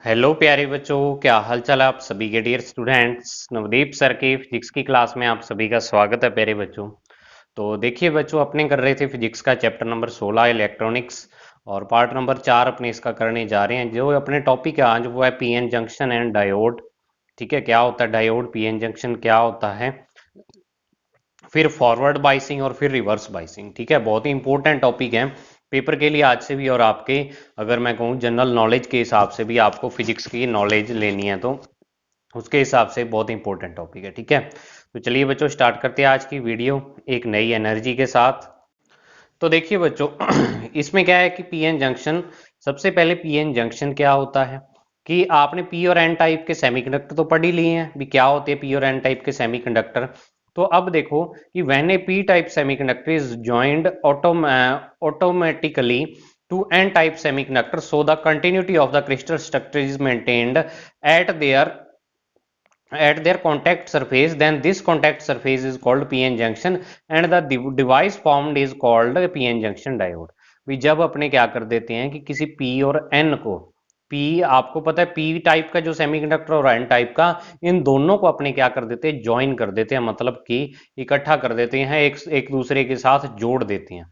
Hello प्यारे बच्चों, क्या हाल चाल है आप सभी के डियर स्टूडेंट्स। नवदीप सर की फिजिक्स की क्लास में आप सभी का स्वागत है प्यारे बच्चों। तो देखिए बच्चों, अपने कर रहे थे फिजिक्स का चैप्टर नंबर 16 इलेक्ट्रॉनिक्स, और पार्ट नंबर 4 अपने इसका करने जा रहे हैं। जो अपने टॉपिक है आज वो है पीएन जंक्शन एंड डायोड। ठीक है, क्या होता है डायोड, पीएन जंक्शन क्या होता है, फिर फॉरवर्ड बाइसिंग और फिर रिवर्स बाइसिंग। ठीक है, बहुत ही इंपॉर्टेंट टॉपिक है पेपर के लिए आज से भी, और आपके अगर मैं कहूँ जनरल नॉलेज के हिसाब से भी आपको फिजिक्स की नॉलेज लेनी है तो उसके हिसाब से बहुत इंपॉर्टेंट टॉपिक है। ठीक है, तो चलिए बच्चों स्टार्ट करते हैं आज की वीडियो एक नई एनर्जी के साथ। तो देखिए बच्चों इसमें क्या है कि पीएन जंक्शन, सबसे पहले पीएन जंक्शन क्या होता है कि आपने पी और एन टाइप के सेमीकंडक्टर तो पढ़ ही लिए हैं भी, क्या होते हैं पी और एन टाइप के सेमीकंडक्टर। तो अब देखो कि when a P type semiconductor is joined automatically to N type semiconductor, so the continuity of the crystal structure is maintained at there at their contact surface, then this contact surface is called pn junction and the device formed is called pn junction diode। भी जब अपने क्या कर देते हैं कि किसी p और n को, p आपको पता है p टाइप का जो सेमीकंडक्टर और n टाइप का, इन दोनों को अपने क्या कर देते हैं, ज्वाइन कर देते हैं, मतलब कि इकट्ठा कर देते हैं, एक दूसरे के साथ जोड़ देते हैं।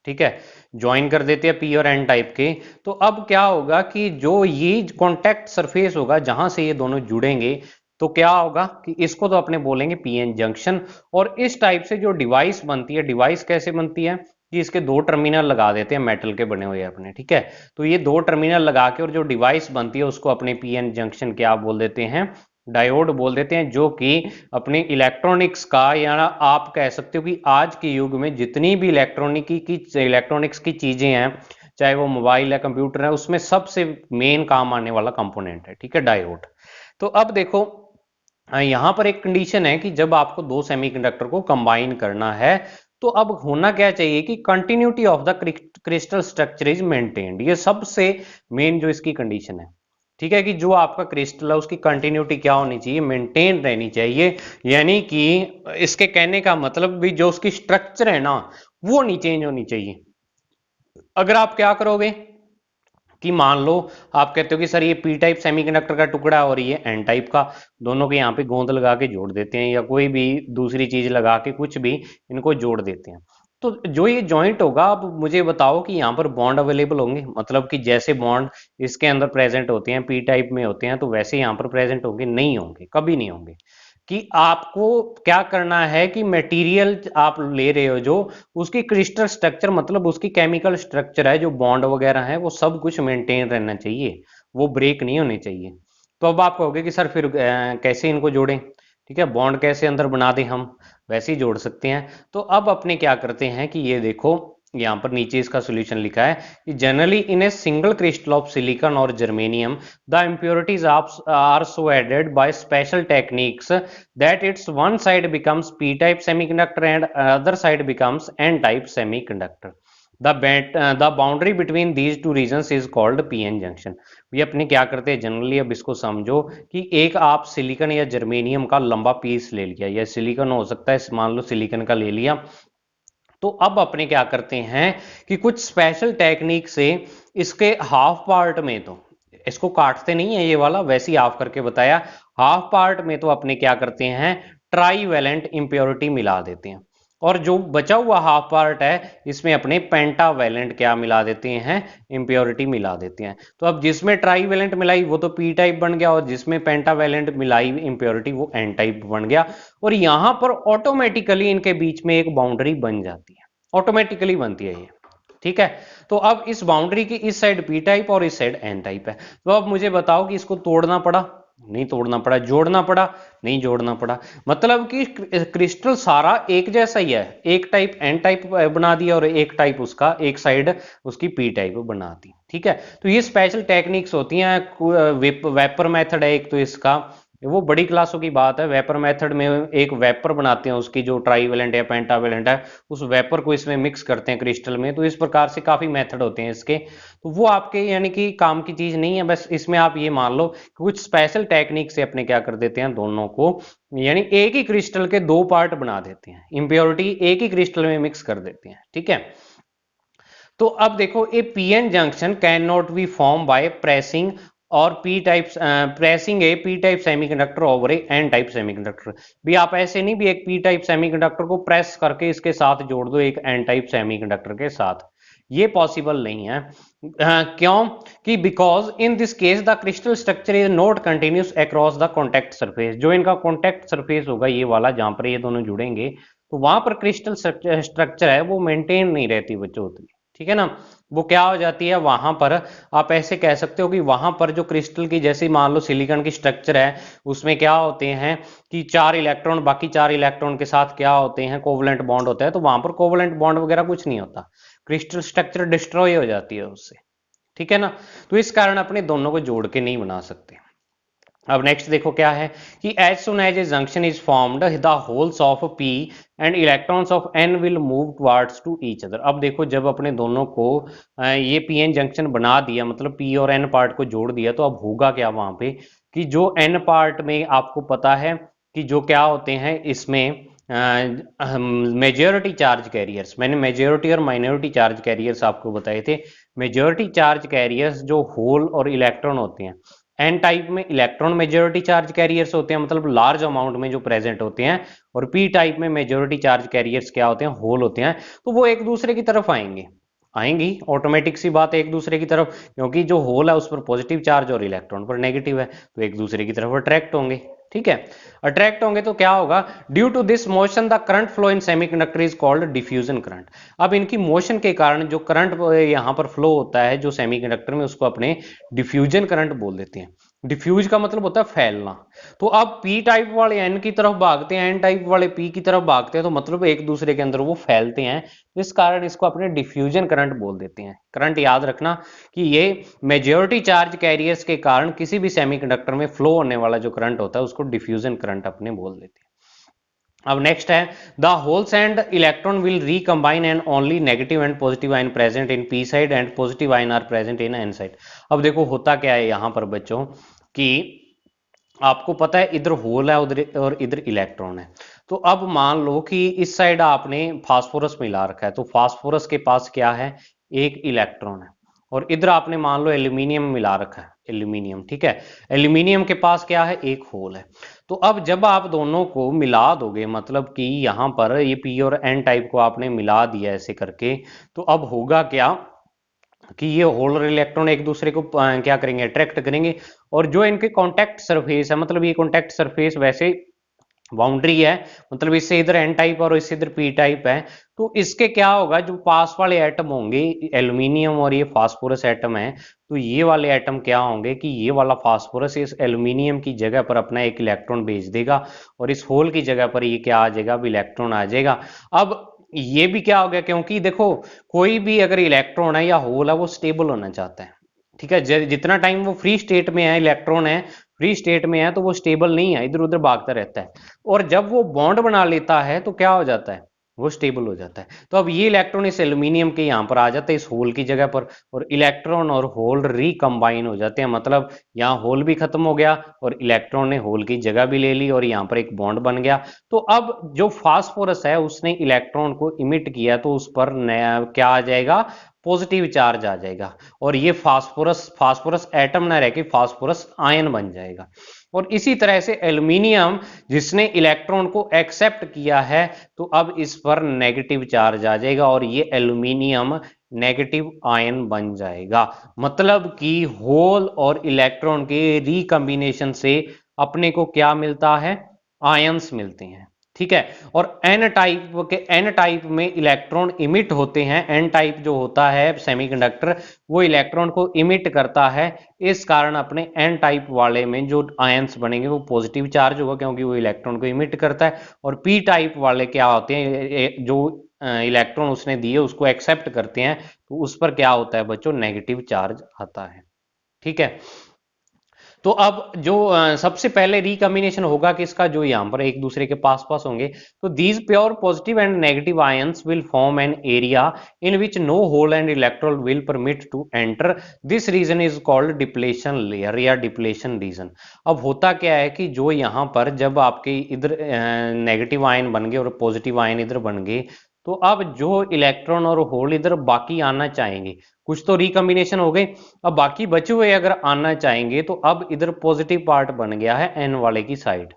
ठीक है, ज्वाइन कर देते हैं पी और एन टाइप के। तो अब क्या होगा कि जो ये कॉन्टैक्ट सरफेस होगा जहां से ये दोनों जुड़ेंगे, तो क्या होगा कि इसको तो अपने बोलेंगे पीएन जंक्शन। और इस टाइप से जो डिवाइस बनती है, डिवाइस कैसे बनती है कि इसके दो टर्मिनल लगा देते हैं, मेटल के बने हुए अपने। ठीक है, तो ये दो टर्मिनल लगा के और जो डिवाइस बनती है उसको अपने पीएन जंक्शन क्या बोल देते हैं, डायोड बोल देते हैं। जो कि अपने इलेक्ट्रॉनिक्स का, या आप कह सकते हो कि आज के युग में जितनी भी इलेक्ट्रॉनिक्स की चीजें हैं, चाहे वो मोबाइल है कंप्यूटर है, उसमें सबसे मेन काम आने वाला कंपोनेंट है। ठीक है, डायोड। तो अब देखो यहां पर एक कंडीशन है कि जब आपको दो सेमीकंडक्टर को कंबाइन करना है, तो अब होना क्या चाहिए कि continuity of the crystal structure is maintained. ये सबसे मेन जो इसकी कंडीशन है। ठीक है, कि जो आपका क्रिस्टल है उसकी कंटिन्यूटी क्या होनी चाहिए, मेंटेन रहनी चाहिए। यानी कि इसके कहने का मतलब भी जो उसकी स्ट्रक्चर है ना, वो नहीं चेंज होनी चाहिए। अगर आप क्या करोगे कि मान लो आप कहते हो कि सर ये पी टाइप सेमीकंडक्टर का टुकड़ा और ये एन टाइप का, दोनों के यहाँ पे गोंद लगा के जोड़ देते हैं, या कोई भी दूसरी चीज लगा के कुछ भी इनको जोड़ देते हैं। तो जो ये जॉइंट होगा, अब मुझे बताओ कि यहाँ पर बॉन्ड अवेलेबल होंगे, मतलब कि जैसे बॉन्ड इसके अंदर प्रेजेंट होते हैं पी टाइप में होते हैं, तो वैसे यहाँ पर प्रेजेंट होंगे? नहीं होंगे, कभी नहीं होंगे। कि आपको क्या करना है कि मटेरियल आप ले रहे हो जो, उसकी क्रिस्टल स्ट्रक्चर मतलब उसकी केमिकल स्ट्रक्चर है, जो बॉन्ड वगैरह है वो सब कुछ मेंटेन रहना चाहिए, वो ब्रेक नहीं होने चाहिए। तो अब आप कहोगे कि सर फिर कैसे इनको जोड़ें? ठीक है, बॉन्ड कैसे अंदर बना दें हम, वैसे ही जोड़ सकते हैं। तो अब अपने क्या करते हैं कि ये देखो यहाँ पर नीचे इसका सॉल्यूशन लिखा है कि generally in a single crystal of silicon और germanium the impurities are so added by special techniques that its one side becomes p-type semiconductor and other side becomes n-type semiconductor. The boundary between these two regions is called pn junction। ये अपने क्या करते हैं generally, अब इसको समझो कि एक आप सिलिकॉन या जर्मेनियम का लंबा पीस ले लिया, या सिलिकॉन हो सकता है, मान लो सिलिकॉन का ले लिया। तो अब अपने क्या करते हैं कि कुछ स्पेशल टेक्निक से इसके हाफ पार्ट में, तो इसको काटते नहीं है ये वाला, वैसे ही ऑफ करके बताया, हाफ पार्ट में तो अपने क्या करते हैं, ट्राई वैलेंट इंप्योरिटी मिला देते हैं। और जो बचा हुआ हाफ पार्ट है इसमें अपने पेंटावैलेंट क्या मिला देते हैं, इंप्योरिटी मिला देते हैं। तो अब जिसमें ट्राई वैलेंट मिलाई वो तो पी टाइप बन गया, और जिसमें पेंटावैलेंट मिलाई इंप्योरिटी वो एन टाइप बन गया। और यहां पर ऑटोमेटिकली इनके बीच में एक बाउंड्री बन जाती है, ऑटोमेटिकली बनती है ये। ठीक है, तो अब इस बाउंड्री की इस साइड पी टाइप और इस साइड एन टाइप है। तो अब मुझे बताओ कि इसको तोड़ना पड़ा? नहीं तोड़ना पड़ा। जोड़ना पड़ा? नहीं जोड़ना पड़ा। मतलब कि क्रिस्टल सारा एक जैसा ही है, एक टाइप एन टाइप बना दिया और एक टाइप उसका, एक साइड उसकी पी टाइप बना दी। ठीक है, तो ये स्पेशल टेक्निक्स होती हैं। वेपर मेथड है एक तो इसका, वो बड़ी क्लासों की बात है। वेपर मेथड में एक वेपर बनाते हैं, उसकी जो ट्राईवेलेंट या पेंटावेलेंट है, उस वेपर को इसमें मिक्स करते हैं क्रिस्टल में। तो इस प्रकार से काफी मेथड होते हैं इसके, तो वो आपके यानी कि काम की चीज नहीं है। बस इसमें आप ये मान लो कि कुछ स्पेशल टेक्निक से अपने क्या कर देते हैं, दोनों को यानी एक ही क्रिस्टल के दो पार्ट बना देते हैं, इंप्योरिटी एक ही क्रिस्टल में मिक्स कर देते हैं। ठीक है, तो अब देखो a PN junction can not be form by pressing और P type pressing a P type semiconductor over a N type semiconductor. भी आप ऐसे नहीं भी एक पी टाइप सेमीकंडक्टर को प्रेस करके इसके साथ जोड़ दो एक एन टाइप सेमीकंडक्टर के साथ, ये पॉसिबल नहीं है। क्यों कि because in this case the crystal structure is not continuous across the contact surface. जो इनका कॉन्टैक्ट सरफेस होगा ये वाला जहां पर ये दोनों जुड़ेंगे, तो वहां पर क्रिस्टल स्ट्रक्चर है वो मेंटेन नहीं रहती बच्चों उतनी, ठीक है ना। वो क्या हो जाती है वहां पर, आप ऐसे कह सकते हो कि वहां पर जो क्रिस्टल की, जैसे मान लो सिलिकॉन की स्ट्रक्चर है, उसमें क्या होते हैं कि 4 इलेक्ट्रॉन बाकी 4 इलेक्ट्रॉन के साथ क्या होते हैं, कोवलेंट बॉन्ड होता है, तो वहां पर कोवलेंट बॉन्ड वगैरह कुछ नहीं होता, क्रिस्टल स्ट्रक्चर डिस्ट्रॉय हो जाती है उससे, ठीक है ना। तो इस कारण अपने दोनों को जोड़ के नहीं बना सकते। अब नेक्स्ट देखो क्या है कि as soon as a junction is formed the holes of P and electrons of N will move towards to each other. अब देखो जब अपने दोनों को ये पी एन जंक्शन बना दिया, मतलब पी और एन पार्ट को जोड़ दिया, तो अब होगा क्या वहां पे कि जो एन पार्ट में आपको पता है कि जो क्या होते हैं इसमें मेजॉरिटी चार्ज कैरियर्स, मैंने मेजॉरिटी और माइनॉरिटी चार्ज कैरियर्स आपको बताए थे। मेजॉरिटी चार्ज कैरियर्स जो होल और इलेक्ट्रॉन होते हैं, एन टाइप में इलेक्ट्रॉन मेजॉरिटी चार्ज कैरियर्स होते हैं, मतलब लार्ज अमाउंट में जो प्रेजेंट होते हैं, और पी टाइप में मेजॉरिटी चार्ज कैरियर्स क्या होते हैं, होल होते हैं। तो वो एक दूसरे की तरफ आएंगी ऑटोमेटिक सी बात है एक दूसरे की तरफ, क्योंकि जो होल है उस पर पॉजिटिव चार्ज और इलेक्ट्रॉन पर नेगेटिव है, तो एक दूसरे की तरफ अट्रैक्ट होंगे, ठीक है। अट्रैक्ट होंगे तो क्या होगा, due to this motion the current flow in semiconductor is called diffusion current. अब इनकी मोशन के कारण जो करंट यहां पर फ्लो होता है जो सेमीकंडक्टर में, उसको अपने डिफ्यूजन करंट बोल देते हैं। डिफ्यूज का मतलब होता है फैलना। तो अब पी टाइप वाले एन की तरफ भागते हैं, एन टाइप वाले पी की तरफ भागते हैं, तो मतलब एक दूसरे के अंदर वो फैलते हैं, इस कारण इसको अपने डिफ्यूजन करंट बोल देते हैं। करंट याद रखना कि ये मेजॉरिटी चार्ज कैरियर्स के कारण किसी भी सेमीकंडक्टर में फ्लो होने वाला जो करंट होता है उसको डिफ्यूजन करंट अपने बोल देते हैं। अब नेक्स्ट है the holes and electron will recombine and only negative and positive ion present in P side and positive ion are present in N side. अब देखो होता क्या है यहां पर बच्चों कि आपको पता है इधर होल है उधर और इधर इलेक्ट्रॉन है। तो अब मान लो कि इस साइड आपने फास्फोरस मिला रखा है, तो फास्फोरस के पास क्या है, एक इलेक्ट्रॉन है, और इधर आपने मान लो एल्यूमिनियम मिला रखा है, एल्यूमिनियम, ठीक है। एल्यूमिनियम के पास क्या है, एक होल है। तो अब जब आप दोनों को मिला दोगे, मतलब कि यहां पर ये पी और एन टाइप को आपने मिला दिया ऐसे करके, तो अब होगा क्या कि ये होल और इलेक्ट्रॉन एक दूसरे को क्या करेंगे, अट्रैक्ट करेंगे। और जो इनके कॉन्टैक्ट सरफेस है, मतलब ये कॉन्टैक्ट सरफेस वैसे बाउंड्री है, मतलब इससे इधर एन टाइप और इससे इधर पी टाइप है, तो इसके क्या होगा, जो पास वाले एटम होंगे, एल्यूमिनियम और ये फास्फोरस एटम है, तो ये वाले एटम क्या होंगे कि ये वाला फास्फोरस इस एल्यूमिनियम की जगह पर अपना एक इलेक्ट्रॉन भेज देगा, और इस होल की जगह पर ये क्या आ जाएगा, अब इलेक्ट्रॉन आ जाएगा। अब ये भी क्या हो गया, क्योंकि देखो कोई भी अगर इलेक्ट्रॉन है या होल है वो स्टेबल होना चाहता है, ठीक है। जितना टाइम वो फ्री स्टेट में है, इलेक्ट्रॉन है फ्री स्टेट में है, तो वो स्टेबल नहीं है, इधर उधर भागता रहता है। और जब वो बॉन्ड बना लेता है तो क्या हो जाता है, वो स्टेबल हो जाता है। तो अब ये इलेक्ट्रॉन इस एल्यूमिनियम के यहां पर आ जाता है इस होल की जगह पर, और इलेक्ट्रॉन और होल रिकंबाइन हो जाते हैं, मतलब यहाँ होल भी खत्म हो गया और इलेक्ट्रॉन ने होल की जगह भी ले ली और यहाँ पर एक बॉन्ड बन गया। तो अब जो फास्फोरस है उसने इलेक्ट्रॉन को इमिट किया, तो उस पर नया क्या आ जाएगा, पॉजिटिव चार्ज आ जाएगा, और ये फास्फोरस फास्फोरस एटम ना रह के फास्फोरस आयन बन जाएगा। और इसी तरह से एल्यूमिनियम जिसने इलेक्ट्रॉन को एक्सेप्ट किया है, तो अब इस पर नेगेटिव चार्ज आ जाएगा और ये एल्यूमिनियम नेगेटिव आयन बन जाएगा। मतलब कि होल और इलेक्ट्रॉन के रिकॉम्बिनेशन से अपने को क्या मिलता है, आयंस मिलते हैं, ठीक है। और एन टाइप में इलेक्ट्रॉन इमिट होते हैं, एन टाइप जो होता है सेमीकंडक्टर वो इलेक्ट्रॉन को इमिट करता है, इस कारण अपने एन टाइप वाले में जो आयंस बनेंगे वो पॉजिटिव चार्ज होगा क्योंकि वो इलेक्ट्रॉन को इमिट करता है। और पी टाइप वाले क्या होते हैं, जो इलेक्ट्रॉन उसने दिए उसको एक्सेप्ट करते हैं, तो उस पर क्या होता है बच्चों, नेगेटिव चार्ज आता है, ठीक है। तो अब जो सबसे पहले रिकॉम्बिनेशन होगा किसका, जो यहां पर एक दूसरे के पास पास होंगे, तो these pure positive and negative ions will form an area in which no hole and electron will permit to enter. This region is called depletion layer या डिप्लेशन रीजन। अब होता क्या है कि जो यहां पर जब आपके इधर नेगेटिव आयन बन गए और पॉजिटिव आयन इधर बन गए, तो अब जो इलेक्ट्रॉन और होल इधर बाकी आना चाहेंगे, कुछ तो रिकॉम्बिनेशन हो गए। अब बाकी बचे हुए अगर आना चाहेंगे तो अब इधर पॉजिटिव पार्ट बन गया है एन वाले की साइड,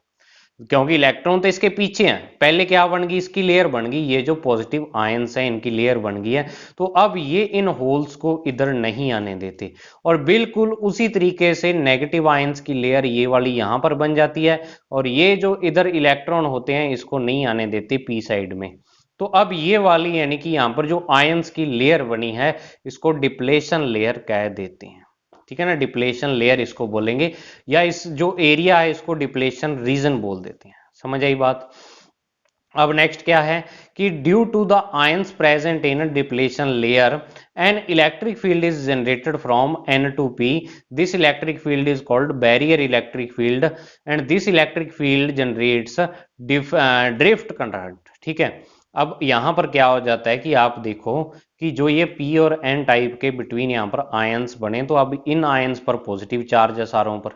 क्योंकि इलेक्ट्रॉन तो इसके पीछे हैं। पहले क्या बन गई, इसकी लेयर बन गई, ये जो पॉजिटिव आयंस है इनकी लेयर बन गई है। तो अब ये इन होल्स को इधर नहीं आने देते, और बिल्कुल उसी तरीके से नेगेटिव आयंस की लेयर ये वाली यहां पर बन जाती है, और ये जो इधर इलेक्ट्रॉन होते हैं इसको नहीं आने देते पी साइड में। तो अब ये वाली यानी कि यहां पर जो आयंस की लेयर बनी है इसको डिप्लेशन लेयर कह देते हैं। ठीक है ना, डिप्लेशन लेयर इसको बोलेंगे, या इस जो एरिया है इसको डिप्लेशन रीजन बोल देते हैं। समझ आई बात। अब नेक्स्ट क्या है कि due to the ions present in depletion layer an electric field is generated from N to P. This electric field is called barrier electric field, and this electric field generates drift current. ठीक है, अब यहां पर क्या हो जाता है कि आप देखो कि जो ये पी और एन टाइप के बिटवीन यहाँ पर आयंस बने, तो अब इन आयंस पर पॉजिटिव चार्ज है सारों पर,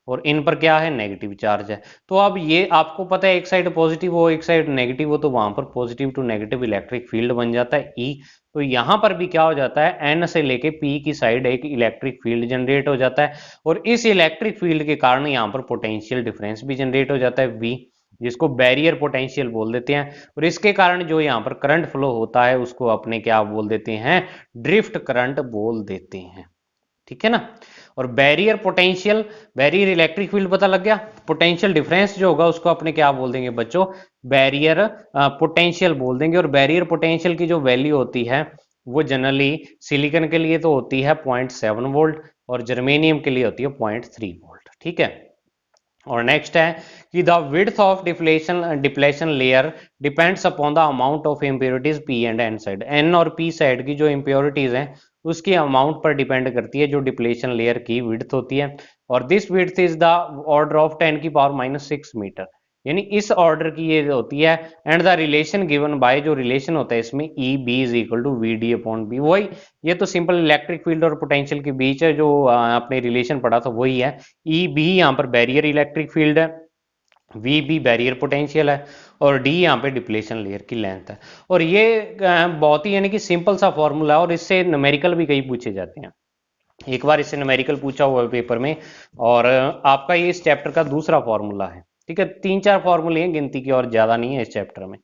और इन पर क्या है, नेगेटिव चार्ज है। तो अब ये आपको पता है एक साइड पॉजिटिव हो एक साइड नेगेटिव हो, तो वहां पर positive to negative electric field बन जाता है ई। तो यहां पर भी क्या हो जाता है, एन से लेके पी की साइड एक इलेक्ट्रिक फील्ड जनरेट हो जाता है, और इस इलेक्ट्रिक फील्ड के कारण यहाँ पर पोटेंशियल डिफरेंस भी जनरेट हो जाता है वी, जिसको बैरियर पोटेंशियल बोल देते हैं। और इसके कारण जो यहाँ पर करंट फ्लो होता है उसको अपने क्या बोल देते हैं, ड्रिफ्ट करंट बोल देते हैं। ठीक है ना। और barrier potential, barrier electric field पता लग गया, पोटेंशियल डिफरेंस जो होगा उसको अपने क्या बोल देंगे बच्चों, बैरियर पोटेंशियल बोल देंगे। और बैरियर पोटेंशियल की जो वैल्यू होती है वो जनरली सिलिकॉन के लिए तो होती है 0.7 वोल्ट, और जर्मेनियम के लिए होती है 0.3 वोल्ट। ठीक है। और नेक्स्ट है कि the width of depletion layer depends upon the amount of impurities P and N side. N और पी साइड की जो इम्प्योरिटीज हैं उसकी अमाउंट पर डिपेंड करती है जो डिप्लेशन लेयर की विड्थ होती है, और this width is the order of 10⁻⁻⁶ metre, यानी इस ऑर्डर की ये होती है। And the relation given by, जो रिलेशन होता है इसमें E B is equal to V D upon B, वही ये तो सिंपल इलेक्ट्रिक फील्ड और पोटेंशियल के बीच है जो आपने रिलेशन पढ़ा था वही है। ई बी यहाँ पर बैरियर इलेक्ट्रिक फील्ड है, वी बी बैरियर पोटेंशियल है, और डी यहाँ पे डिप्लेशन लेयर की लेंथ है। और ये बहुत ही यानी कि सिंपल सा फॉर्मूला है, और इससे न्यूमेरिकल भी कई पूछे जाते हैं। एक बार इससे न्यूमेरिकल पूछा हुआ है पेपर में, और आपका ये इस चैप्टर का दूसरा फॉर्मूला है। ठीक है, 3-4 फॉर्मूले हैं गिनती की, और ज्यादा नहीं है इस चैप्टर में।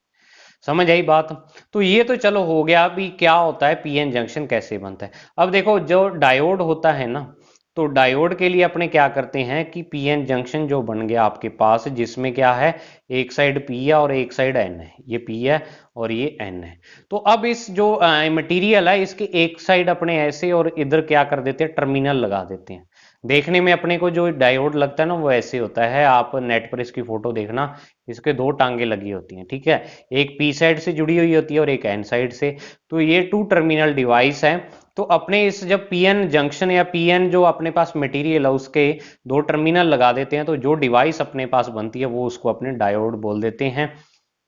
समझ आई बात। तो ये तो चलो हो गया, अभी क्या होता है पीएन जंक्शन कैसे बनता है। अब देखो जो डायोड होता है ना, तो डायोड के लिए अपने क्या करते हैं कि पीएन जंक्शन जो बन गया आपके पास, जिसमें क्या है, एक साइड पी है और एक साइड एन है, ये पी है और ये एन है। तो अब इस जो मटेरियल है इसके एक साइड अपने ऐसे, और इधर क्या कर देते हैं, टर्मिनल लगा देते हैं। देखने में अपने को जो डायोड लगता है ना वो ऐसे होता है, आप नेट पर इसकी फोटो देखना, इसके दो टांगे लगी होती हैं। ठीक है, एक पी साइड से जुड़ी हुई होती है और एक एन साइड से। तो ये 2 टर्मिनल डिवाइस है। तो अपने इस जब पीएन जंक्शन या पीएन जो अपने पास मटेरियल है उसके 2 टर्मिनल लगा देते हैं, तो जो डिवाइस अपने पास बनती है वो उसको अपने डायोड बोल देते हैं।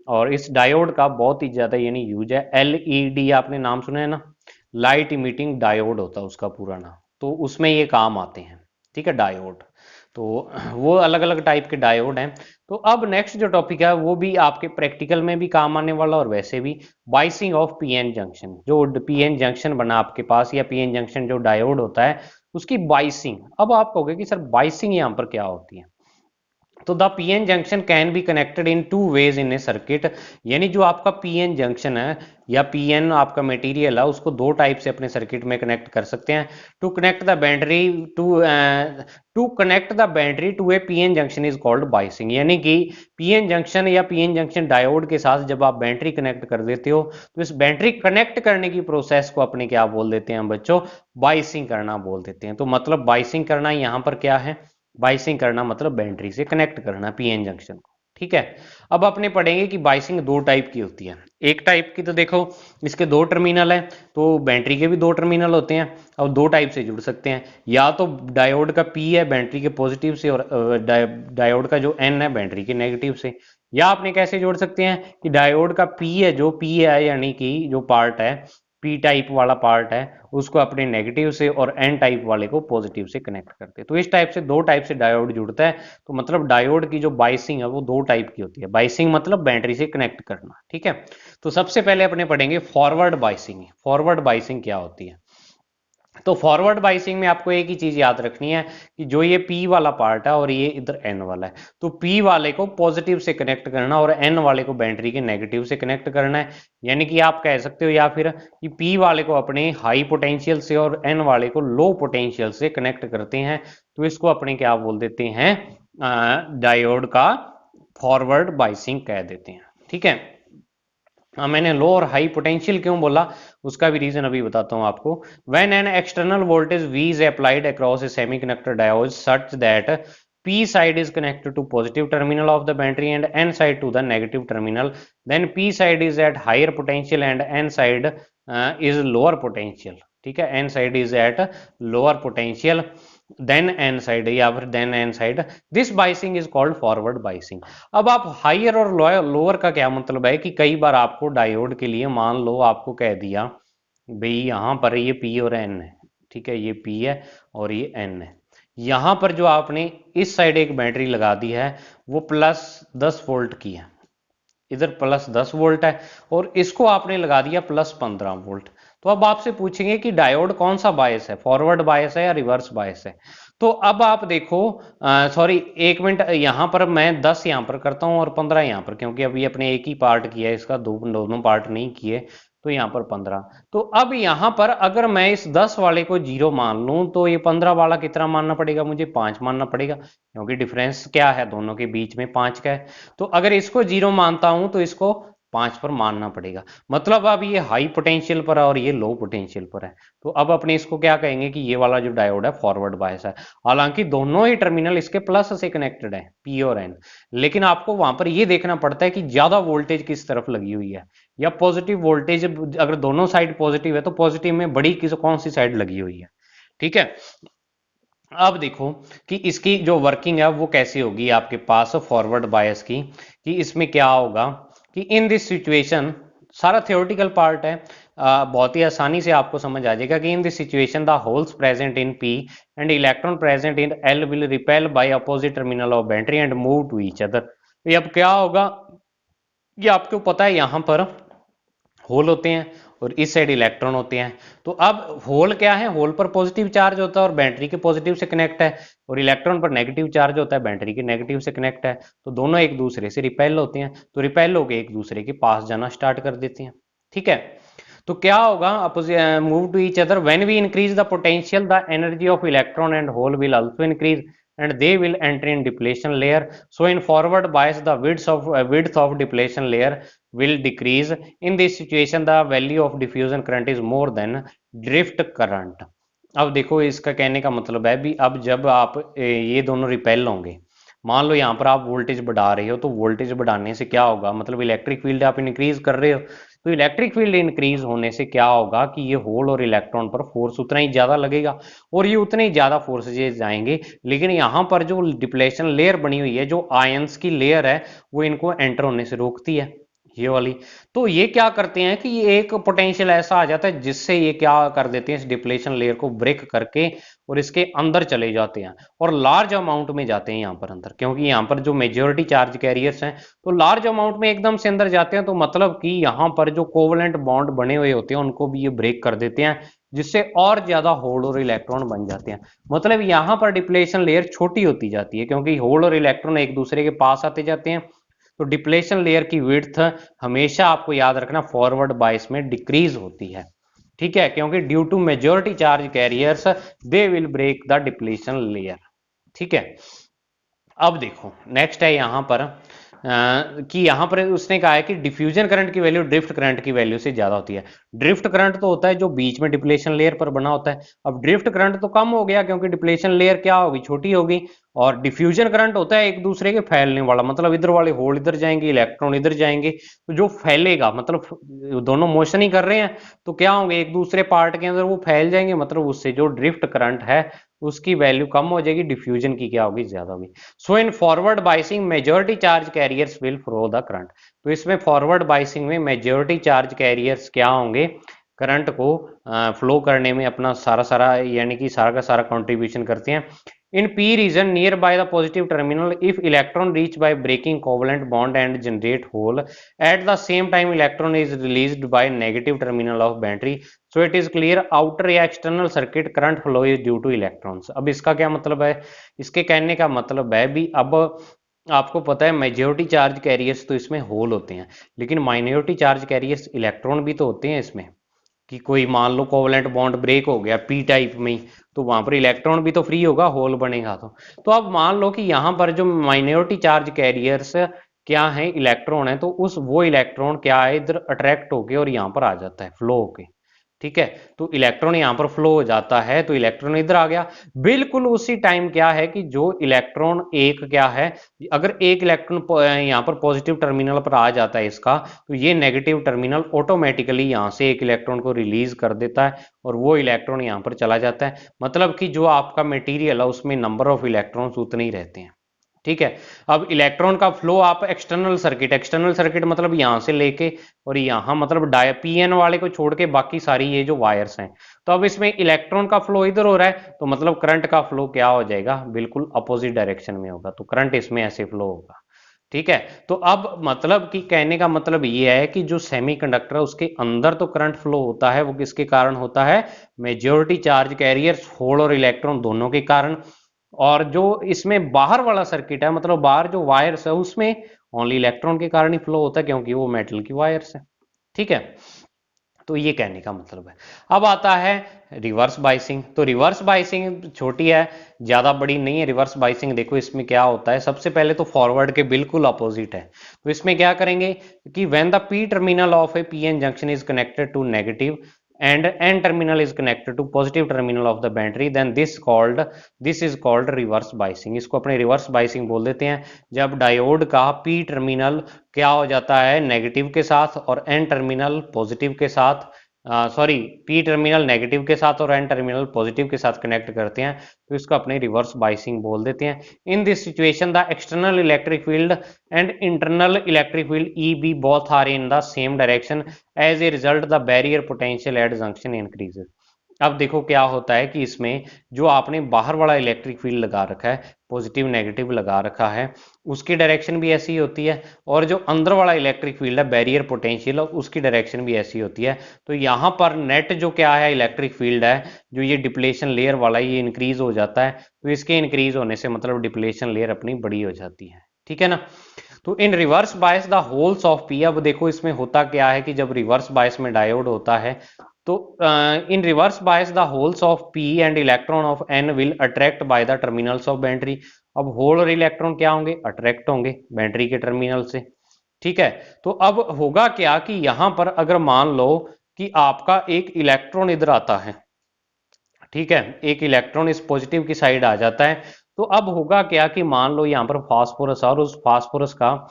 और इस डायोड का बहुत ही ज्यादा यानी यूज है, एलईडी आपने नाम सुना है ना, लाइट इमिटिंग डायोड होता है उसका पूरा नाम, तो उसमें ये काम आते हैं। ठीक है, डायोड। तो वो अलग अलग टाइप के डायोड हैं। तो अब नेक्स्ट जो टॉपिक है वो भी आपके प्रैक्टिकल में भी काम आने वाला, और वैसे भी बाइसिंग ऑफ पीएन जंक्शन। जो पीएन जंक्शन बना आपके पास, या पीएन जंक्शन जो डायोड होता है उसकी बाइसिंग। अब आप कहोगे कि सर बाइसिंग यहाँ पर क्या होती है। तो the PN junction can be connected in 2 ways in A circuit, यानी जो आपका पीएन जंक्शन है या पीएन आपका मटेरियल है उसको 2 टाइप से अपने सर्किट में कनेक्ट कर सकते हैं। To connect the battery to a PN junction is called biasing, यानी कि पीएन जंक्शन या पीएन जंक्शन डायोड के साथ जब आप बैटरी कनेक्ट कर देते हो, तो इस बैटरी कनेक्ट करने की प्रोसेस को अपने क्या बोल देते हैं बच्चों, बाइसिंग करना बोल देते हैं। तो मतलब बाइसिंग करना यहाँ पर क्या है, बाइसिंग करना मतलब बैटरी से कनेक्ट करना पीएन जंक्शन को। ठीक है, अब अपने पढ़ेंगे कि बाइसिंग 2 टाइप की होती है। एक टाइप की तो देखो इसके 2 टर्मिनल है, तो बैटरी के भी 2 टर्मिनल होते हैं, और 2 टाइप से जुड़ सकते हैं। या तो डायोड का पी है बैटरी के पॉजिटिव से, और डायोड का जो एन है बैटरी के नेगेटिव से। या आपने कैसे जोड़ सकते हैं कि डायोड का पी है, जो पी है यानी कि जो पार्ट है पी टाइप वाला पार्ट है उसको अपने नेगेटिव से, और एन टाइप वाले को पॉजिटिव से कनेक्ट करते हैं। तो इस टाइप से 2 टाइप से डायोड जुड़ता है। तो मतलब डायोड की जो बाइसिंग है वो 2 टाइप की होती है। बाइसिंग मतलब बैटरी से कनेक्ट करना। ठीक है, तो सबसे पहले अपने पढ़ेंगे फॉरवर्ड बाइसिंग। फॉरवर्ड बाइसिंग क्या होती है। तो फॉरवर्ड बाइसिंग में आपको एक ही चीज याद रखनी है कि जो ये P वाला पार्ट है और ये इधर N वाला है, तो P वाले को पॉजिटिव से कनेक्ट करना और N वाले को बैटरी के नेगेटिव से कनेक्ट करना है। यानी कि आप कह सकते हो या फिर कि P वाले को अपने हाई पोटेंशियल से और N वाले को लो पोटेंशियल से कनेक्ट करते हैं, तो इसको अपने क्या बोल देते हैं, डायोड का फॉरवर्ड बाइसिंग कह देते हैं। ठीक है। मैंने लो और हाई पोटेंशियल क्यों बोला, उसका भी रीजन अभी बताता हूं आपको। When an external voltage V is applied across a semiconductor diode such that P side is connected to positive terminal of the battery and N side to the negative terminal, then P side is at higher potential and N side is lower potential। ठीक है, N side is at lower potential than N side या फिर than N side, this biasing is called forward biasing. अब आप higher और lower का क्या मतलब है कि कई बार आपको डायोड के लिए मान लो आपको कह दिया भाई यहां पर ये P और N है, ठीक है, ये P है और ये N है। यहां पर जो आपने इस साइड एक बैटरी लगा दी है वो +10 वोल्ट की है, इधर +10 वोल्ट है, और इसको आपने लगा दिया +15 वोल्ट। तो अब आपसे पूछेंगे कि डायोड कौन सा बायस है, फॉरवर्ड बायस है या रिवर्स बायस है। तो अब आप देखो, सॉरी 1 मिनट, यहां पर मैं 10 यहां पर करता हूं और 15 यहां पर, क्योंकि अभी अपने एक ही पार्ट किया है इसका, दोनों पार्ट नहीं किए, तो यहां पर 15। तो अब यहां पर अगर मैं इस 10 वाले को 0 मान लूं तो ये 15 वाला कितना मानना पड़ेगा, मुझे 5 मानना पड़ेगा, क्योंकि डिफरेंस क्या है दोनों के बीच में, 5 का है। तो अगर इसको 0 मानता हूं तो इसको 5 पर मानना पड़ेगा। मतलब अब ये हाई पोटेंशियल पर है और ये लो पोटेंशियल पर है, तो अब अपने इसको क्या कहेंगे कि ये वाला जो डायोड है फॉरवर्ड बायस है। हालांकि दोनों ही टर्मिनल इसके प्लस से कनेक्टेड है, P और N, लेकिन आपको वहां पर ये देखना पड़ता है कि ज्यादा वोल्टेज किस तरफ लगी हुई है, या पॉजिटिव वोल्टेज, अगर दोनों साइड पॉजिटिव है तो पॉजिटिव में बड़ी किस कौन सी साइड लगी हुई है। ठीक है। अब देखो कि इसकी जो वर्किंग है वो कैसी होगी आपके पास फॉरवर्ड बायस की, कि इसमें क्या होगा कि इन दिस सिचुएशन, सारा थियोरेटिकल पार्ट है, बहुत ही आसानी से आपको समझ आ जाएगा कि in this situation the holes present in P and electron present in L will repel by opposite terminal of battery and move to each other. तो अब क्या होगा, ये आपको पता है यहां पर होल होते हैं और इस साइड इलेक्ट्रॉन होते हैं। तो अब होल क्या है, होल पर पॉजिटिव चार्ज होता है और बैटरी के पॉजिटिव से कनेक्ट है, और इलेक्ट्रॉन पर नेगेटिव चार्ज होता है, बैटरी के नेगेटिव से कनेक्ट है। तो दोनों एक दूसरे से रिपेल होते हैं, तो रिपेल होकर एक दूसरे के पास जाना स्टार्ट कर देते हैं। ठीक है। तो क्या होगा, move to each other when we increase the potential the energy of electron and hole will also increase and they will enter in depletion layer. So in forward bias the width of depletion layer will decrease. In this situation the value of diffusion current is more than drift current। अब देखो इसका कहने का मतलब है भी, अब जब आप ये दोनों रिपेल होंगे, मान लो यहाँ पर आप वोल्टेज बढ़ा रहे हो, तो वोल्टेज बढ़ाने से क्या होगा, मतलब इलेक्ट्रिक फील्ड आप इंक्रीज कर रहे हो, तो इलेक्ट्रिक फील्ड इंक्रीज होने से क्या होगा कि ये होल और इलेक्ट्रॉन पर फोर्स उतना ही ज्यादा लगेगा और ये उतने ही ज्यादा फोर्सेज जाएंगे। लेकिन यहाँ पर जो डिप्लेशन लेयर बनी हुई है, जो आयंस की लेयर है, वो इनको एंटर होने से रोकती है, ये वाली। तो ये क्या करते हैं कि ये एक पोटेंशियल ऐसा आ जाता है जिससे ये क्या कर देते हैं, इस डिप्लेशन लेयर को ब्रेक करके और इसके अंदर चले जाते हैं और लार्ज अमाउंट में जाते हैं यहाँ पर अंदर, क्योंकि यहाँ पर जो मेजोरिटी चार्ज कैरियर्स हैं तो लार्ज अमाउंट में एकदम से अंदर जाते हैं। तो मतलब कि यहाँ पर जो कोवलेंट बॉन्ड बने हुए होते हैं उनको भी ये ब्रेक कर देते हैं, जिससे और ज्यादा होल और इलेक्ट्रॉन बन जाते हैं। मतलब यहाँ पर डिप्लेशन लेयर छोटी होती जाती है, क्योंकि होल और इलेक्ट्रॉन एक दूसरे के पास आते जाते हैं। तो डिप्लेशन लेयर की विड्थ हमेशा आपको याद रखना फॉरवर्ड बायस में डिक्रीज होती है। ठीक है, क्योंकि due to majority charge carriers they will break the depletion layer. ठीक है। अब देखो नेक्स्ट है यहां पर कि यहां पर उसने कहा है कि डिफ्यूजन करंट की वैल्यू ड्रिफ्ट करंट की वैल्यू से ज्यादा होती है। ड्रिफ्ट करंट तो होता है जो बीच में डिप्लेशन लेयर पर बना होता है, अब ड्रिफ्ट करंट तो कम हो गया क्योंकि डिप्लेशन लेयर क्या होगी, छोटी होगी। और डिफ्यूजन करंट होता है एक दूसरे के फैलने वाला, मतलब इधर वाले होल इधर जाएंगे, इलेक्ट्रॉन इधर जाएंगे, तो जो फैलेगा, मतलब दोनों मोशन ही कर रहे हैं तो क्या होंगे, एक दूसरे पार्ट के अंदर वो फैल जाएंगे, मतलब उससे जो ड्रिफ्ट करंट है उसकी वैल्यू कम हो जाएगी, डिफ्यूजन की क्या होगी, ज्यादा होगी। So in forward biasing majority charge carriers will flow the current. तो इसमें फॉरवर्ड बाइसिंग में मेजॉरिटी चार्ज कैरियर्स क्या होंगे, करंट को फ्लो करने में अपना सारा सारा यानी कि सारा का सारा कंट्रीब्यूशन करते हैं। in p region nearby the positive terminal if electron reach by breaking covalent bond and generate hole at the same time electron is released by negative terminal of battery so it is clear outer या external circuit current flow is due to electrons। अब इसका क्या मतलब है, इसके कहने का मतलब है भी अब आपको पता है मेजॉरिटी चार्ज कैरियर्स तो इसमें होल होते हैं, लेकिन माइनॉरिटी चार्ज कैरियर्स इलेक्ट्रॉन भी तो होते हैं इसमें, कि कोई मान लो कोवलेंट बॉन्ड ब्रेक हो गया पी टाइप में ही, तो वहां पर इलेक्ट्रॉन भी तो फ्री होगा, होल बनेगा। तो अब मान लो कि यहाँ पर जो माइनॉरिटी चार्ज कैरियर्स क्या है, इलेक्ट्रॉन है, तो उस वो इलेक्ट्रॉन क्या है इधर अट्रैक्ट होके और यहाँ पर आ जाता है फ्लो होके, ठीक है। तो इलेक्ट्रॉन यहां पर फ्लो हो जाता है तो इलेक्ट्रॉन इधर आ गया। बिल्कुल उसी टाइम क्या है कि जो इलेक्ट्रॉन एक क्या है, अगर एक इलेक्ट्रॉन यहां पर पॉजिटिव टर्मिनल पर आ जाता है इसका, तो ये नेगेटिव टर्मिनल ऑटोमेटिकली यहां से एक इलेक्ट्रॉन को रिलीज कर देता है और वो इलेक्ट्रॉन यहां पर चला जाता है। मतलब कि जो आपका मटेरियल है उसमें नंबर ऑफ इलेक्ट्रॉन्स उतने ही रहते हैं, ठीक है। अब इलेक्ट्रॉन का फ्लो आप एक्सटर्नल सर्किट मतलब यहां से लेके और यहां मतलब पीएन वाले को छोड़ के बाकी सारी ये जो वायर्स हैं, तो अब इसमें इलेक्ट्रॉन का फ्लो इधर हो रहा है तो मतलब करंट का फ्लो क्या हो जाएगा, बिल्कुल अपोजिट डायरेक्शन में होगा, तो करंट इसमें ऐसे फ्लो होगा, ठीक है। तो अब मतलब कि कहने का मतलब ये है कि जो सेमीकंडक्टर है उसके अंदर तो करंट फ्लो होता है, वो किसके कारण होता है, मेजॉरिटी चार्ज कैरियर्स होल और इलेक्ट्रॉन दोनों के कारण। और जो इसमें बाहर वाला सर्किट है मतलब बाहर जो वायर्स है उसमें ओनली इलेक्ट्रॉन के कारण ही फ्लो होता है क्योंकि वो मेटल की वायर्स है, ठीक है। तो ये कहने का मतलब है। अब आता है रिवर्स बाइसिंग। तो रिवर्स बाइसिंग छोटी है, ज्यादा बड़ी नहीं है। रिवर्स बाइसिंग देखो इसमें क्या होता है, सबसे पहले तो फॉरवर्ड के बिल्कुल अपोजिट है। तो इसमें क्या करेंगे कि when the P terminal of a PN junction is connected to negative and n terminal is connected to positive terminal of the battery then this is called reverse biasing। इसको अपने रिवर्स बाइसिंग बोल देते हैं जब diode का p terminal क्या हो जाता है नेगेटिव के साथ और n टर्मिनल पॉजिटिव के साथ, सॉरी p टर्मिनल नेगेटिव के साथ और n टर्मिनल पॉजिटिव के साथ कनेक्ट करते हैं, तो इसको अपने रिवर्स बाइसिंग बोल देते हैं। इन this situation the external electric field and internal electric field EB both are in the same direction as a result the barrier potential at junction increases। अब देखो क्या होता है कि इसमें जो आपने बाहर वाला इलेक्ट्रिक फील्ड लगा रखा है, पॉजिटिव नेगेटिव लगा रखा है, उसकी डायरेक्शन भी ऐसी होती है, और जो अंदर वाला इलेक्ट्रिक फील्ड है बैरियर पोटेंशियल उसकी डायरेक्शन भी ऐसी होती है। तो यहाँ पर नेट जो क्या है इलेक्ट्रिक फील्ड है जो ये डिप्लेशन लेयर वाला ये इंक्रीज हो जाता है, तो इसके इंक्रीज होने से मतलब डिप्लेशन लेयर अपनी बड़ी हो जाती है, ठीक है ना। तो in reverse bias the holes of P, अब देखो इसमें होता क्या है कि जब रिवर्स बायस में डायोड होता है तो in reverse bias the holes of P and electron of N will attract by the terminals of battery. अब होल और इलेक्ट्रॉन क्या होंगे, अट्रैक्ट होंगे बैटरी के टर्मिनल से, ठीक है। तो अब होगा क्या कि यहां पर अगर मान लो कि आपका एक इलेक्ट्रॉन इधर आता है, ठीक है, एक इलेक्ट्रॉन इस पॉजिटिव की साइड आ जाता है, तो अब होगा क्या कि मान लो यहां पर फास्फोरस और उस फास्फोरस का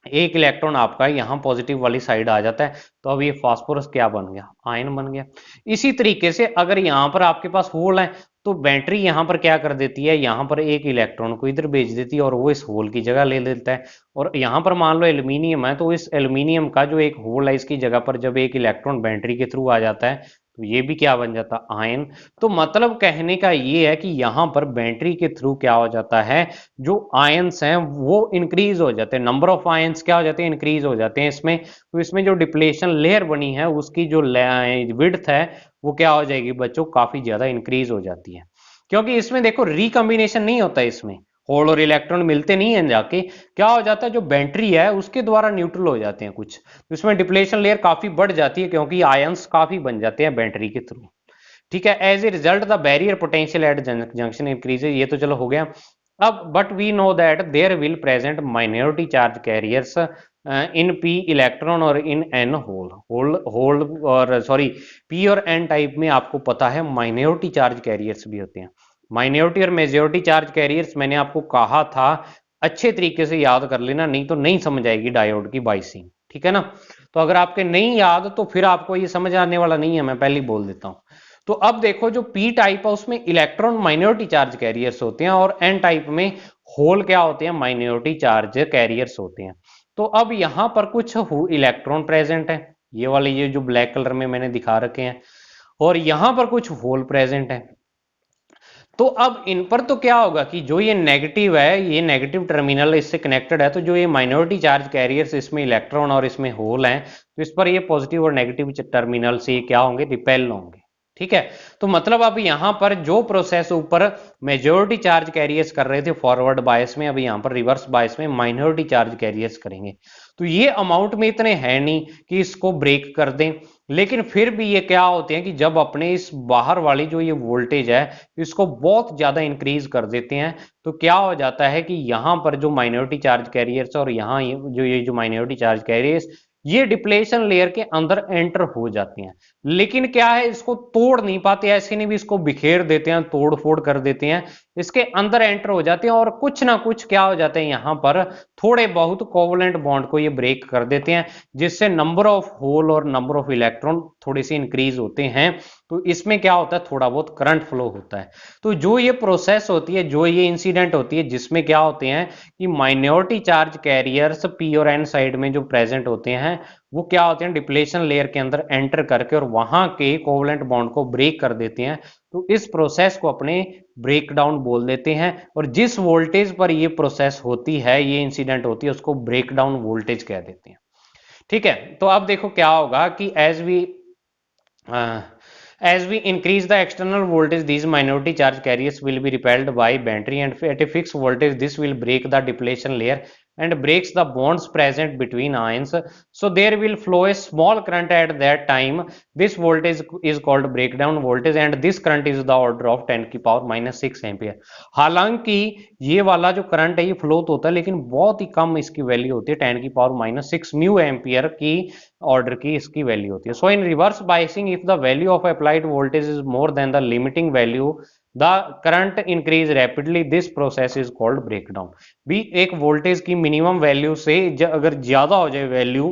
एक इलेक्ट्रॉन आपका यहां पॉजिटिव वाली साइड आ जाता है, तो अब ये फास्फोरस क्या बन गया, आयन बन गया। इसी तरीके से अगर यहां पर आपके पास होल है तो बैटरी यहां पर क्या कर देती है, यहां पर एक इलेक्ट्रॉन को इधर भेज देती है और वो इस होल की जगह ले लेता है। और यहां पर मान लो एल्यूमिनियम है तो इस एल्यूमिनियम का जो एक होल है इसकी जगह पर जब एक इलेक्ट्रॉन बैटरी के थ्रू आ जाता है तो ये भी क्या बन जाता है, आयन। तो मतलब कहने का ये है कि यहां पर बैटरी के थ्रू क्या हो जाता है, जो आयंस हैं वो इंक्रीज हो जाते हैं, नंबर ऑफ आयंस क्या हो जाते हैं, इंक्रीज हो जाते हैं इसमें। तो इसमें जो डिप्लेशन लेयर बनी है उसकी जो विड्थ है वो क्या हो जाएगी बच्चों, काफी ज्यादा इंक्रीज हो जाती है। क्योंकि इसमें देखो रिकॉम्बिनेशन नहीं होता, इसमें होल और इलेक्ट्रॉन मिलते नहीं है जाके, क्या हो जाता है जो बैटरी है उसके द्वारा न्यूट्रल हो जाते हैं कुछ, तो इसमें डिप्लेशन लेयर काफी बढ़ जाती है क्योंकि आयंस काफी बन जाते हैं बैटरी के थ्रू, ठीक है। As a result the barrier potential at junction increases, ये तो चलो हो गया। अब but we know that there will present minority charge carriers in P electron और in N hole hole hole और सॉरी पी और एन टाइप में आपको पता है माइनॉरिटी चार्ज कैरियर्स भी होते हैं। माइनॉरिटी और मेजॉरिटी चार्ज कैरियर्स मैंने आपको कहा था, अच्छे तरीके से याद कर लेना नहीं तो नहीं समझ आएगी डायोड की बाइसिंग, ठीक है ना। तो अगर आपके नहीं याद तो फिर आपको ये समझ आने वाला नहीं है, मैं पहले ही बोल देता हूं। तो अब देखो जो पी टाइप है उसमें इलेक्ट्रॉन माइनॉरिटी चार्ज कैरियर्स होते हैं और एन टाइप में होल क्या होते हैं, माइनॉरिटी चार्ज कैरियर्स होते हैं। तो अब यहां पर कुछ इलेक्ट्रॉन प्रेजेंट है, ये वाले ये जो ब्लैक कलर में मैंने दिखा रखे हैं, और यहां पर कुछ होल प्रेजेंट है। तो अब इन पर तो क्या होगा कि जो ये नेगेटिव है, ये नेगेटिव टर्मिनल इससे कनेक्टेड है, तो जो ये माइनॉरिटी चार्ज कैरियर्स, इसमें इलेक्ट्रॉन और इसमें होल हैं, तो इस पर ये पॉजिटिव और नेगेटिव टर्मिनल से क्या होंगे, रिपेल होंगे। ठीक है, तो मतलब अब यहां पर जो प्रोसेस ऊपर मेजोरिटी चार्ज कैरियर्स कर रहे थे फॉरवर्ड बायस में, अब यहां पर रिवर्स बायस में माइनॉरिटी चार्ज कैरियर्स करेंगे। तो ये अमाउंट में इतने हैं नहीं कि इसको ब्रेक कर दें, लेकिन फिर भी ये क्या होते हैं कि जब अपने इस बाहर वाली जो ये वोल्टेज है इसको बहुत ज्यादा इंक्रीज कर देते हैं, तो क्या हो जाता है कि यहां पर जो माइनॉरिटी चार्ज कैरियर्स और यहाँ ये जो माइनॉरिटी चार्ज कैरियर्स, ये डिप्लेशन लेयर के अंदर एंटर हो जाते हैं, लेकिन क्या है, इसको तोड़ नहीं पाते, ऐसे नहीं भी इसको बिखेर देते हैं, तोड़ फोड़ कर देते हैं, इसके अंदर एंटर हो जाते हैं और कुछ ना कुछ क्या हो जाते हैं, यहां पर थोड़े बहुत कोवलेंट बॉन्ड को ये ब्रेक कर देते हैं, जिससे नंबर ऑफ होल और नंबर ऑफ इलेक्ट्रॉन थोड़े से इंक्रीज होते हैं। तो इसमें क्या होता है, थोड़ा बहुत करंट फ्लो होता है। तो जो ये प्रोसेस होती है, जो ये इंसिडेंट होती है, जिसमें क्या होते हैं कि माइनॉरिटी चार्ज कैरियर्स पी और एन साइड में जो प्रेजेंट होते हैं, वो क्या होते हैं, डिप्लेशन लेयर के अंदर एंटर करके और वहां के कोवलेंट बॉन्ड को ब्रेक कर देते हैं। तो इस प्रोसेस को अपने ब्रेकडाउन बोल देते हैं, और जिस वोल्टेज पर ये प्रोसेस होती है, ये इंसिडेंट होती है, उसको ब्रेकडाउन वोल्टेज कह देते हैं। ठीक है, तो अब देखो क्या होगा कि as we increase the external voltage, these minority charge carriers will be repelled by battery, and at a fixed voltage this will break the depletion layer and breaks the bonds present between ions. So there will flow a small current at that time. This voltage is called breakdown voltage, and this current is the order of 10 की power -6 ampere. हालांकि ये वाला जो current है ये flow तो होता है, लेकिन बहुत ही कम इसकी वैल्यू होती है, 10 की पावर -6 म्यू एम्पियर की ऑर्डर की इसकी वैल्यू होती है। So in reverse biasing, if the value of applied voltage is more than the limiting value, the current increase rapidly, this process is called breakdown. भी एक वोल्टेज की minimum value से अगर ज्यादा हो जाए वैल्यू,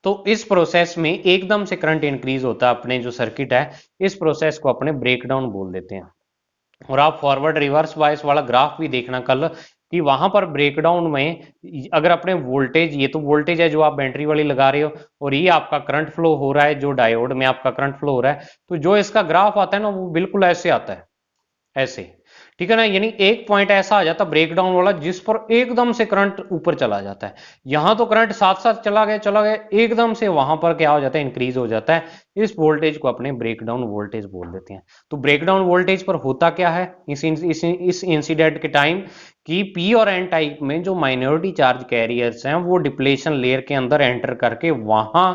तो इस प्रोसेस में एकदम से करंट इंक्रीज होता है अपने जो सर्किट है, इस प्रोसेस को अपने ब्रेकडाउन बोल देते हैं। और आप फॉरवर्ड रिवर्स बायस वाला ग्राफ भी देखना कल, कि वहां पर ब्रेकडाउन में अगर अपने वोल्टेज, ये तो वोल्टेज है जो आप बैटरी वाली लगा रहे हो, और ये आपका करंट फ्लो हो रहा है, जो डायोड में आपका करंट फ्लो हो रहा है, तो जो इसका ग्राफ आता है ना, वो बिल्कुल ऐसे आता है, ऐसे। ठीक है ना, यानी एक पॉइंट ऐसा आ जाता ब्रेकडाउन वाला जिस पर एकदम से करंट ऊपर चला जाता है। यहां तो करंट साथ साथ चला गया, एकदम से वहां पर क्या हो जाता है, इंक्रीज हो जाता है। इस वोल्टेज को अपने ब्रेकडाउन वोल्टेज बोल देते हैं। तो ब्रेकडाउन वोल्टेज पर होता क्या है इस इंसिडेंट के टाइम, कि पी और एन टाइप में जो माइनॉरिटी चार्ज कैरियर्स हैं, वो डिप्लेशन लेयर के अंदर एंटर करके वहां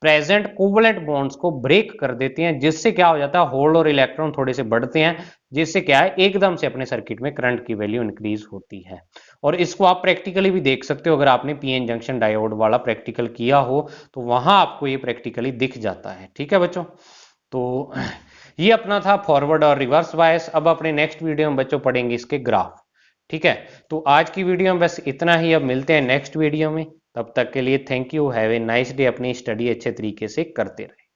प्रेजेंट कोवलेंट बॉन्ड्स को ब्रेक कर देते हैं, जिससे क्या हो जाता है, होल और इलेक्ट्रॉन थोड़े से बढ़ते हैं, जिससे क्या है, एकदम से अपने सर्किट में करंट की वैल्यू इंक्रीज होती है। और इसको आप प्रैक्टिकली भी देख सकते हो, अगर आपने पीएन जंक्शन डायोड वाला प्रैक्टिकल किया हो, तो वहां आपको ये प्रैक्टिकली दिख जाता है। ठीक है बच्चों, तो ये अपना था फॉरवर्ड और रिवर्स बायस। अब अपने नेक्स्ट वीडियो में बच्चों पढ़ेंगे इसके ग्राफ। ठीक है, तो आज की वीडियो में बस इतना ही, अब मिलते हैं नेक्स्ट वीडियो में। तब तक के लिए thank you, have a nice day. अपनी स्टडी अच्छे तरीके से करते रहे।